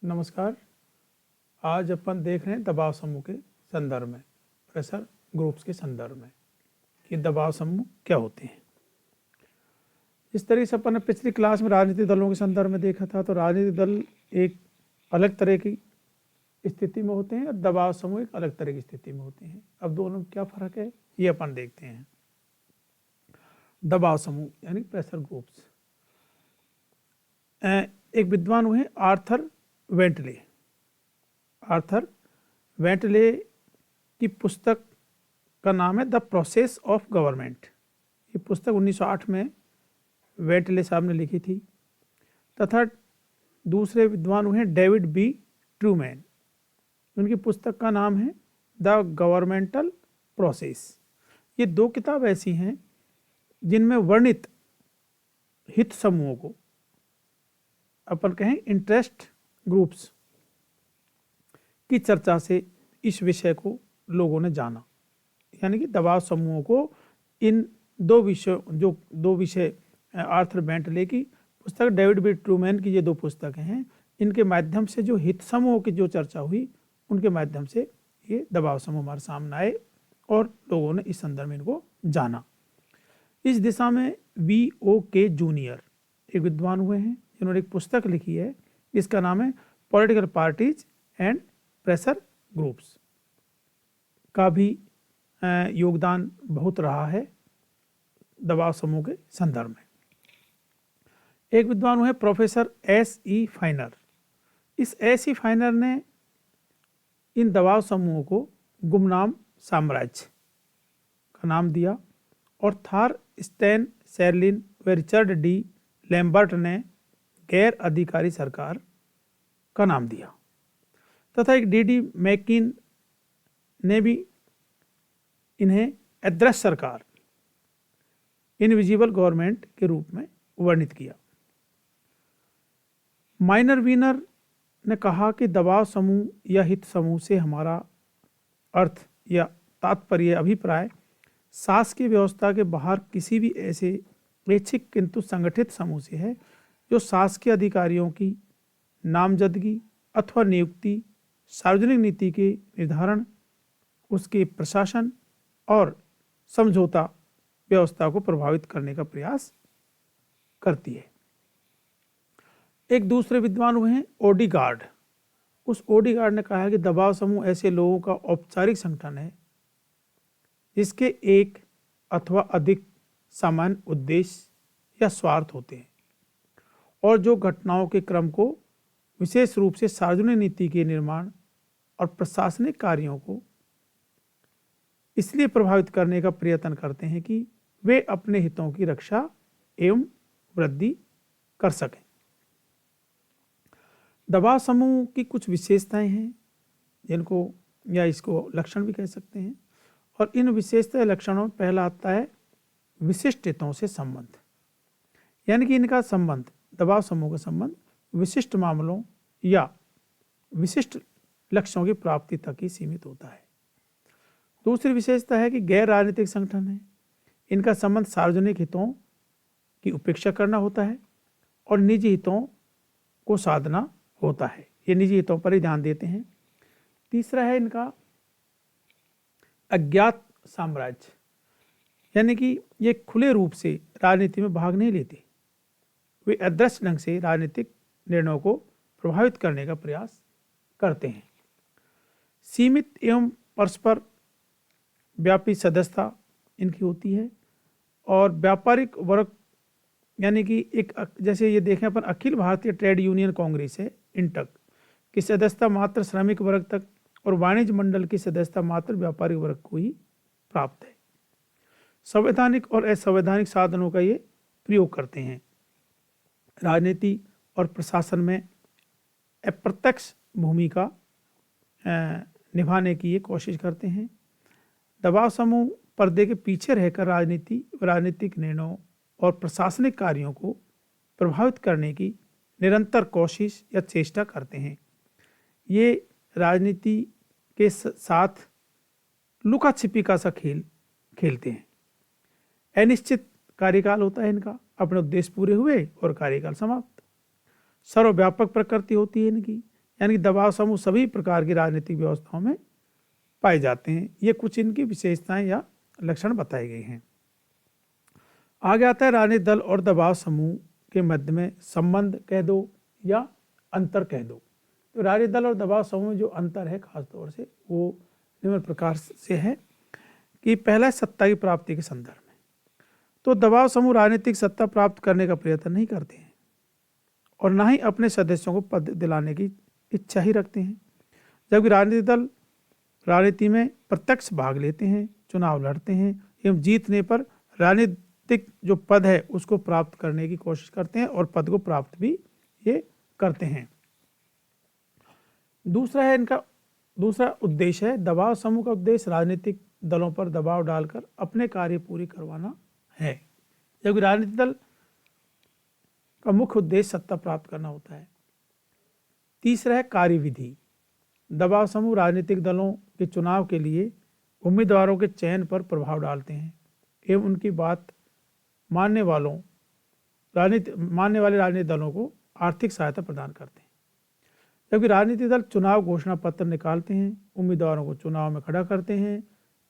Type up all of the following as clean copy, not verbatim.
नमस्कार। आज अपन देख रहे हैं दबाव समूह के संदर्भ में, प्रेशर ग्रुप्स के संदर्भ में कि दबाव समूह क्या होते हैं। इस तरीके से अपन ने पिछली क्लास में राजनीतिक दलों के संदर्भ में देखा था। तो राजनीतिक दल एक अलग तरह की स्थिति में होते हैं और दबाव समूह एक अलग तरह की स्थिति में होते हैं। अब दोनों में क्या फर्क है ये अपन देखते हैं। दबाव समूह यानी प्रेशर ग्रुप्स। एक विद्वान हुए आर्थर वेंटले। आर्थर वेंटले की पुस्तक का नाम है द प्रोसेस ऑफ गवर्नमेंट। ये पुस्तक 1908 में वेंटले साहब ने लिखी थी। तथा दूसरे विद्वान हुए डेविड बी ट्रूमैन। उनकी पुस्तक का नाम है द गवर्नमेंटल प्रोसेस। ये दो किताब ऐसी हैं जिनमें वर्णित हित समूहों को, अपन कहें इंटरेस्ट ग्रुप्स की चर्चा से इस विषय को लोगों ने जाना। यानी कि दबाव समूहों को इन दो विषय आर्थर वेंटले की पुस्तक, डेविड बी ट्रूमैन की ये दो पुस्तकें हैं। इनके माध्यम से जो हित समूहों की जो चर्चा हुई, उनके माध्यम से ये दबाव समूह हमारे सामने आए और लोगों ने इस संदर्भ में इनको जाना। इस दिशा में V.O.K. जूनियर एक विद्वान हुए हैं जिन्होंने एक पुस्तक लिखी है। इसका नाम है political parties and pressure groups. का भी योगदान बहुत रहा है दबाव समूह के संदर्भ में। एक विद्वान हुए प्रोफेसर S.E. फाइनर। इस S.E. फाइनर ने इन दबाव समूहों को गुमनाम साम्राज्य का नाम दिया और थार स्टैन शेरलिन व रिचर्ड डी लैम्बर्ट ने गैर अधिकारी सरकार का नाम दिया। तथा एक D.D. मैकिन ने भी इन्हें अदृश्य सरकार, इनविजिबल गवर्नमेंट के रूप में वर्णित किया। माइनर वीनर ने कहा कि दबाव समूह या हित समूह से हमारा अर्थ या तात्पर्य अभिप्राय शासकीय व्यवस्था के बाहर किसी भी ऐसे ऐच्छिक किंतु संगठित समूह से है जो शासकीय अधिकारियों की नामजदगी अथवा नियुक्ति, सार्वजनिक नीति के निर्धारण, उसके प्रशासन और समझौता व्यवस्था को प्रभावित करने का प्रयास करती है। एक दूसरे विद्वान हुए हैं ओडीगार्ड। उस ओडीगार्ड ने कहा है कि दबाव समूह ऐसे लोगों का औपचारिक संगठन है जिसके एक अथवा अधिक सामान्य उद्देश्य या स्वार्थ होते हैं और जो घटनाओं के क्रम को विशेष रूप से सार्वजनिक नीति के निर्माण और प्रशासनिक कार्यों को इसलिए प्रभावित करने का प्रयत्न करते हैं कि वे अपने हितों की रक्षा एवं वृद्धि कर सकें। दबाव समूह की कुछ विशेषताएं हैं जिनको या इसको लक्षण भी कह सकते हैं। और इन विशेषता लक्षणों में पहला आता है विशिष्ट हितों से संबंध। यानी कि इनका संबंध, दबाव समूह का संबंध विशिष्ट मामलों या विशिष्ट लक्ष्यों की प्राप्ति तक ही सीमित होता है। दूसरी विशेषता है कि गैर राजनीतिक संगठन है। इनका संबंध सार्वजनिक हितों की उपेक्षा करना होता है और निजी हितों को साधना होता है। ये निजी हितों पर ही ध्यान देते हैं। तीसरा है इनका अज्ञात साम्राज्य। यानी कि ये खुले रूप से राजनीति में भाग नहीं लेते, वे अदृश्य ढंग से राजनीतिक निर्णयों को प्रभावित करने का प्रयास करते हैं। सीमित एवं परस्पर व्यापी सदस्यता इनकी होती है और व्यापारिक वर्ग, यानी कि एक जैसे ये देखें अपन अखिल भारतीय ट्रेड यूनियन कांग्रेस है इंटक की सदस्यता मात्र श्रमिक वर्ग तक और वाणिज्य मंडल की सदस्यता मात्र व्यापारिक वर्ग को ही प्राप्त है। संवैधानिक और असंवैधानिक साधनों का ये प्रयोग करते हैं। राजनीति और प्रशासन में अप्रत्यक्ष भूमिका निभाने की ये कोशिश करते हैं। दबाव समूह पर्दे के पीछे रहकर राजनीतिक निर्णयों और प्रशासनिक कार्यों को प्रभावित करने की निरंतर कोशिश या चेष्टा करते हैं। ये राजनीति के साथ लुका छिपी का सा खेल खेलते हैं। अनिश्चित कार्यकाल होता है इनका, अपने उद्देश्य पूरे हुए और कार्यकाल समाप्त। सर्वव्यापक प्रकृति होती है इनकी, यानी कि दबाव समूह सभी प्रकार की राजनीतिक व्यवस्थाओं में पाए जाते हैं। ये कुछ इनकी विशेषताएं या लक्षण बताए गए हैं। आगे आता है राजनीतिक दल और दबाव समूह के मध्य में संबंध कह दो या अंतर कह दो। तो राजनीतिक दल और दबाव समूह में जो अंतर है खासतौर से वो निम्न प्रकार से है कि पहला है सत्ता की प्राप्ति के संदर्भ में। तो दबाव समूह राजनीतिक सत्ता प्राप्त करने का प्रयत्न नहीं करते हैं और ना ही अपने सदस्यों को पद दिलाने की इच्छा ही रखते हैं, जबकि राजनीतिक दल राजनीति में प्रत्यक्ष भाग लेते हैं, चुनाव लड़ते हैं एवं जीतने पर राजनीतिक जो पद है उसको प्राप्त करने की कोशिश करते हैं और पद को प्राप्त भी ये करते हैं। दूसरा उद्देश्य है दबाव समूह का उद्देश्य राजनीतिक दलों पर दबाव डालकर अपने कार्य पूरी करवाना है, जबकि राजनीतिक दल का मुख्य उद्देश्य सत्ता प्राप्त करना होता है। तीसरा है कार्यविधि। दबाव समूह राजनीतिक दलों के चुनाव के लिए उम्मीदवारों के चयन पर प्रभाव डालते हैं एवं उनकी बात मानने वाले राजनीतिक दलों को आर्थिक सहायता प्रदान करते हैं, जबकि राजनीतिक दल चुनाव घोषणा पत्र निकालते हैं, उम्मीदवारों को चुनाव में खड़ा करते हैं,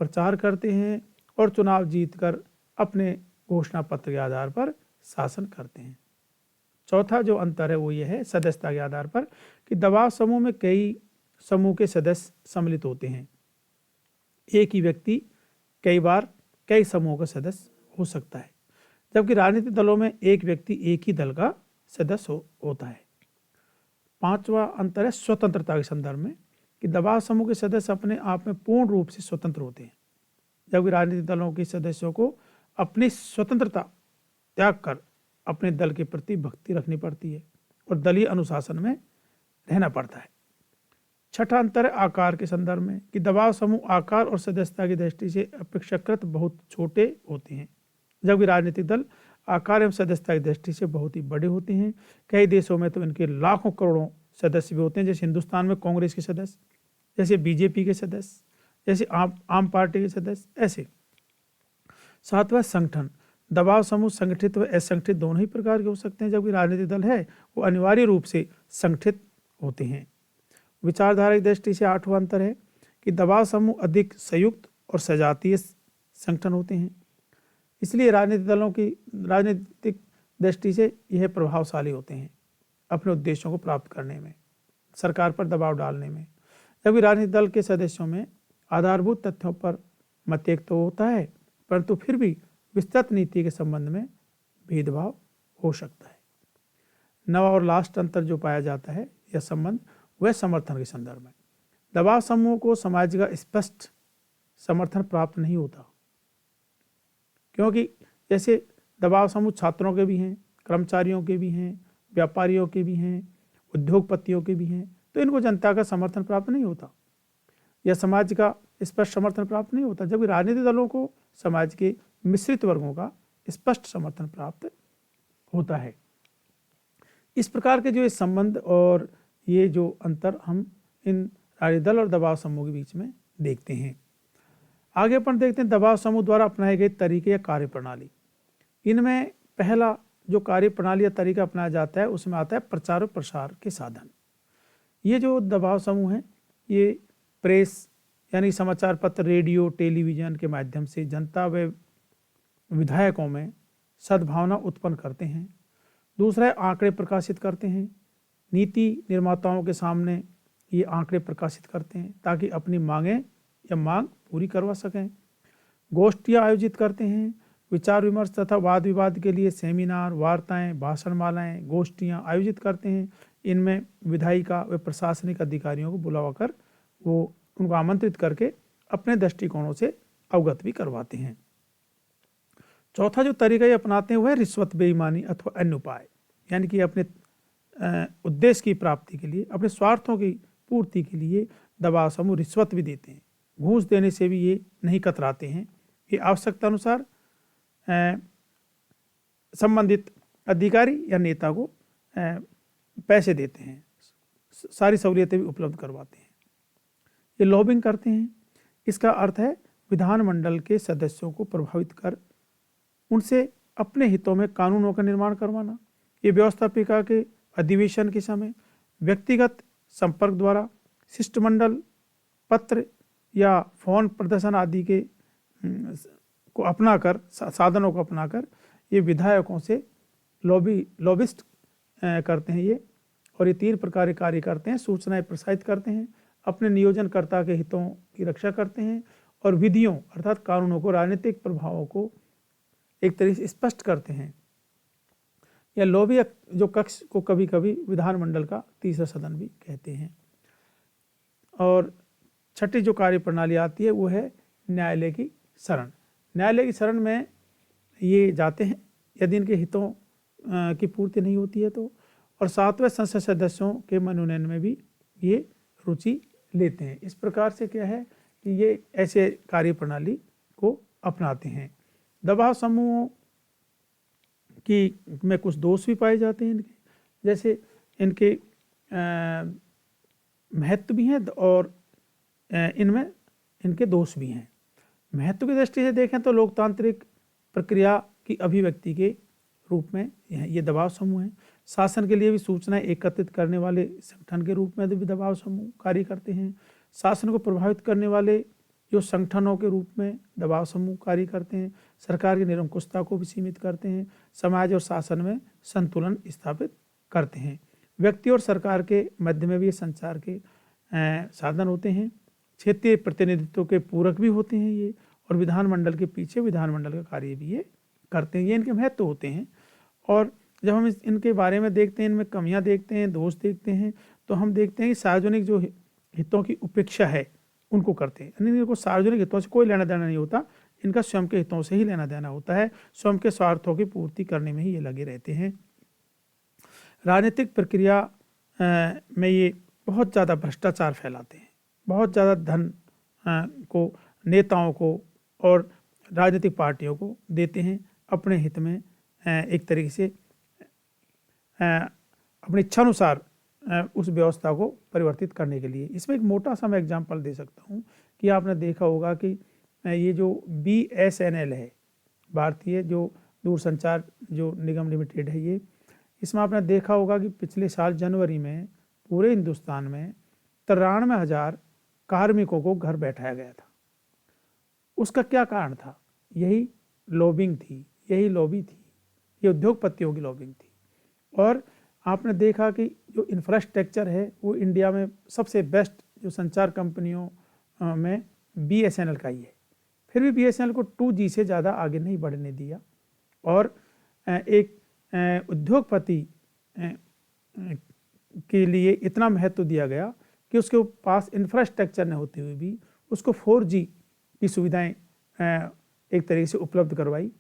प्रचार करते हैं और चुनाव जीतकर अपने घोषणा पत्र के आधार पर शासन करते हैं। चौथा जो अंतर है वो ये है सदस्यता के आधार पर कि दबाव समूह में कई समूह के सदस्य सम्मिलित होते हैं। एक ही व्यक्ति कई बार कई समूहों का सदस्य हो सकता है, जबकि राजनीतिक दलों में एक व्यक्ति एक ही दल का सदस्य होता है। पांचवा अंतर है स्वतंत्रता के संदर्भ में कि दबाव समूह के सदस्य अपने आप में पूर्ण रूप से स्वतंत्र होते हैं, जबकि राजनीतिक दलों के सदस्यों को अपनी स्वतंत्रता त्याग कर अपने दल के प्रति भक्ति रखनी पड़ती है और दलीय अनुशासन में रहना पड़ता है। छठा अंतर है आकार के संदर्भ में कि दबाव समूह आकार और सदस्यता की दृष्टि से अपेक्षाकृत बहुत छोटे होते हैं, जबकि राजनीतिक दल आकार एवं सदस्यता की दृष्टि से बहुत ही बड़े होते हैं। कई देशों में तो इनके लाखों करोड़ों सदस्य भी होते हैं, जैसे हिंदुस्तान में कांग्रेस के सदस्य, जैसे बीजेपी के सदस्य, जैसे आम पार्टी के सदस्य ऐसे। सातवां संगठन। दबाव समूह संगठित व असंगठित दोनों ही प्रकार के हो सकते हैं, जबकि राजनीतिक दल है वो अनिवार्य रूप से संगठित होते हैं। विचारधारा की दृष्टि से आठवां अंतर है कि दबाव समूह अधिक संयुक्त और सजातीय संगठन होते हैं, इसलिए राजनीतिक दलों की राजनीतिक दृष्टि से यह प्रभावशाली होते हैं अपने उद्देश्यों को प्राप्त करने में, सरकार पर दबाव डालने में, जबकि राजनीतिक दल के सदस्यों में आधारभूत तथ्यों पर मतभेद तो होता है, परंतु फिर भी विस्तृत नीति के संबंध में भेदभाव हो सकता है। नवा और लास्ट अंतर जो पाया जाता है यह संबंध वह समर्थन के संदर्भ में। दबाव समूह को समाज का स्पष्ट समर्थन प्राप्त नहीं होता, क्योंकि जैसे दबाव समूह छात्रों के भी हैं, कर्मचारियों के भी हैं, व्यापारियों के भी हैं, उद्योगपतियों के भी हैं, तो इनको जनता का समर्थन प्राप्त नहीं होता या समाज का स्पष्ट समर्थन प्राप्त नहीं होता, जबकि राजनीतिक दलों को समाज के मिश्रित वर्गों का स्पष्ट समर्थन प्राप्त होता है। इस प्रकार के जो इस संबंध और ये जो अंतर हम इन राजनीतिक दल और दबाव समूह के बीच में देखते हैं। आगे अपन देखते हैं दबाव समूह द्वारा अपनाए गए तरीके या कार्य प्रणाली। इनमें पहला जो कार्य प्रणाली या तरीका अपनाया जाता है उसमें आता है प्रचार और प्रसार के साधन। ये जो दबाव समूह है ये प्रेस यानी समाचार पत्र, रेडियो, टेलीविजन के माध्यम से जनता व विधायकों में सद्भावना उत्पन्न करते हैं। दूसरा है आंकड़े प्रकाशित करते हैं, नीति निर्माताओं के सामने ये आंकड़े प्रकाशित करते हैं ताकि अपनी मांग पूरी करवा सकें। गोष्ठियाँ आयोजित करते हैं, विचार विमर्श तथा वाद विवाद के लिए सेमिनार, वार्ताएं, भाषणमालाएं, गोष्ठियाँ आयोजित करते हैं। इनमें विधायिका व प्रशासनिक अधिकारियों को बुलाकर वो उनको आमंत्रित करके अपने दृष्टिकोणों से अवगत भी करवाते हैं। चौथा जो तरीका ये अपनाते हैं वह रिश्वत, बेईमानी अथवा अन्य उपाय, यानी कि अपने उद्देश्य की प्राप्ति के लिए, अपने स्वार्थों की पूर्ति के लिए दबाव समूह रिश्वत भी देते हैं। घूस देने से भी ये नहीं कतराते हैं। ये आवश्यकता अनुसार संबंधित अधिकारी या नेता को पैसे देते हैं, सारी सहूलियतें भी उपलब्ध करवाते हैं। ये लॉबिंग करते हैं। इसका अर्थ है विधानमंडल के सदस्यों को प्रभावित कर उनसे अपने हितों में कानूनों का निर्माण करवाना। ये व्यवस्थापिका के अधिवेशन के समय व्यक्तिगत संपर्क द्वारा, शिष्टमंडल, पत्र या फोन प्रदर्शन आदि के को अपनाकर, साधनों को अपनाकर ये विधायकों से लॉबिस्ट करते हैं ये, और ये 3 प्रकार के कार्य करते हैं। सूचनाएं प्रसारित करते हैं, अपने नियोजनकर्ता के हितों की रक्षा करते हैं, और विधियों अर्थात कानूनों को, राजनीतिक प्रभावों को एक तरीके से स्पष्ट करते हैं। या लॉबी जो कक्ष को कभी कभी विधानमंडल का तीसरा सदन भी कहते हैं। और छठी जो कार्य प्रणाली आती है वो है न्यायालय की शरण। न्यायालय की शरण में ये जाते हैं यदि इनके हितों की पूर्ति नहीं होती है तो, और 7वें संसद सदस्यों के मनोनयन में भी ये रुचि लेते हैं। इस प्रकार से क्या है कि ये ऐसे कार्य प्रणाली को अपनाते हैं। दबाव समूहों की में कुछ दोष भी पाए जाते हैं इनके, जैसे इनके महत्व भी हैं और इनमें इनके दोष भी हैं। महत्व की दृष्टि से देखें तो लोकतांत्रिक प्रक्रिया की अभिव्यक्ति के रूप में ये दबाव समूह हैं। शासन के लिए भी सूचनाएं एकत्रित करने वाले संगठन के रूप में भी दबाव समूह कार्य करते हैं। शासन को प्रभावित करने वाले जो संगठनों के रूप में दबाव समूह कार्य करते हैं। सरकार की निरंकुशता को भी सीमित करते हैं। समाज और शासन में संतुलन स्थापित करते हैं। व्यक्ति और सरकार के मध्य में भी संचार के साधन होते हैं। क्षेत्रीय प्रतिनिधित्व के पूरक भी होते हैं ये, और विधानमंडल के पीछे विधानमंडल का कार्य भी ये करते हैं। ये इनके महत्व होते हैं। और जब हम इनके बारे में देखते हैं, इनमें कमियां देखते हैं, दोष देखते हैं, तो हम देखते हैं कि सार्वजनिक जो हितों की उपेक्षा है उनको करते हैं। यानी इनको सार्वजनिक हितों से कोई लेना देना नहीं होता, इनका स्वयं के हितों से ही लेना देना होता है। स्वयं के स्वार्थों की पूर्ति करने में ही ये लगे रहते हैं। राजनीतिक प्रक्रिया में ये बहुत ज़्यादा भ्रष्टाचार फैलाते हैं, बहुत ज़्यादा धन को नेताओं को और राजनीतिक पार्टियों को देते हैं अपने हित में, एक तरीके से अपनी इच्छानुसार उस व्यवस्था को परिवर्तित करने के लिए। इसमें एक मोटा सा मैं एग्जांपल दे सकता हूँ कि आपने देखा होगा कि ये जो BSNL है, भारतीय जो दूरसंचार जो निगम लिमिटेड है, ये इसमें आपने देखा होगा कि पिछले साल जनवरी में पूरे हिंदुस्तान में 93,000 कार्मिकों को घर बैठाया गया था। उसका क्या कारण था? यही लॉबिंग थी, यही लॉबी थी, ये उद्योगपतियों की लॉबिंग थी। और आपने देखा कि जो इंफ्रास्ट्रक्चर है वो इंडिया में सबसे बेस्ट जो संचार कंपनियों में BSNL का ही है। फिर भी BSNL को 2G से ज़्यादा आगे नहीं बढ़ने दिया, और एक उद्योगपति के लिए इतना महत्व दिया गया कि उसके पास इंफ्रास्ट्रक्चर न होते हुए भी उसको 4G की सुविधाएं एक तरीके से उपलब्ध करवाई,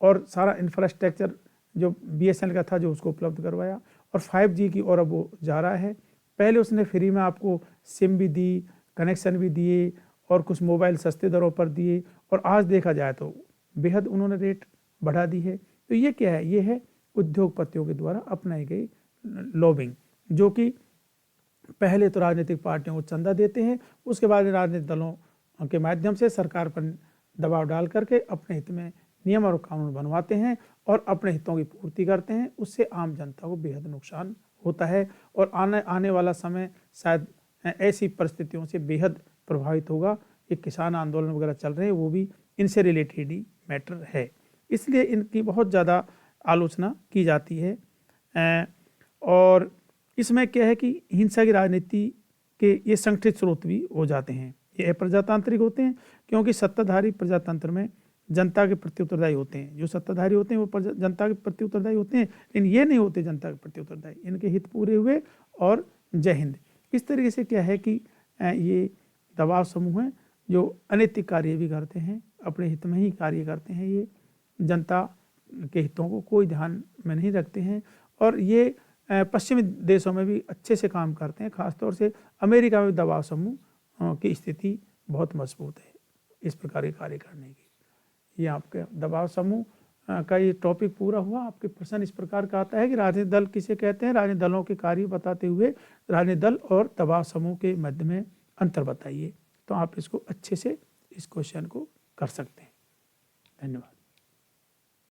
और सारा इंफ्रास्ट्रक्चर जो BSNL का था जो उसको उपलब्ध करवाया, और 5G की ओर अब वो जा रहा है। पहले उसने फ्री में आपको सिम भी दी, कनेक्शन भी दिए, और कुछ मोबाइल सस्ते दरों पर दिए, और आज देखा जाए तो बेहद उन्होंने रेट बढ़ा दी है। तो ये क्या है? ये है उद्योगपतियों के द्वारा अपनाई गई लॉबिंग, जो कि पहले तो राजनीतिक पार्टियों को चंदा देते हैं, उसके बाद राजनीतिक दलों के माध्यम से सरकार पर दबाव डाल करके अपने हित में नियम और कानून बनवाते हैं और अपने हितों की पूर्ति करते हैं। उससे आम जनता को बेहद नुकसान होता है, और आने वाला समय शायद ऐसी परिस्थितियों से बेहद प्रभावित होगा। ये किसान आंदोलन वगैरह चल रहे हैं, वो भी इनसे रिलेटेड ही मैटर है, इसलिए इनकी बहुत ज़्यादा आलोचना की जाती है। और इसमें क्या है कि हिंसा की राजनीति के ये संगठित स्रोत भी हो जाते हैं, ये अप्रजातांत्रिक होते हैं, क्योंकि सत्ताधारी प्रजातंत्र में जनता के प्रति उत्तरदायी होते हैं। जो सत्ताधारी होते हैं वो जनता के प्रति उत्तरदायी होते हैं, लेकिन ये नहीं होते जनता के प्रति उत्तरदायी। इनके हित पूरे हुए और जय हिंद। इस तरीके से क्या है कि ये दबाव समूह हैं जो अनैतिक कार्य भी करते हैं, अपने हित में ही कार्य करते हैं। ये जनता के हितों को कोई ध्यान में नहीं रखते हैं, और ये पश्चिमी देशों में भी अच्छे से काम करते हैं। खासतौर से अमेरिका में दबाव समूह की स्थिति बहुत मजबूत है इस प्रकार के कार्य करने की। ये आपके दबाव समूह का ये टॉपिक पूरा हुआ। आपके प्रश्न इस प्रकार का आता है कि राजनीतिक दल किसे कहते हैं, राजनीतिक दलों के कार्य बताते हुए राजनीतिक दल और दबाव समूह के मध्य में अंतर बताइए। तो आप इसको अच्छे से इस क्वेश्चन को कर सकते हैं। धन्यवाद।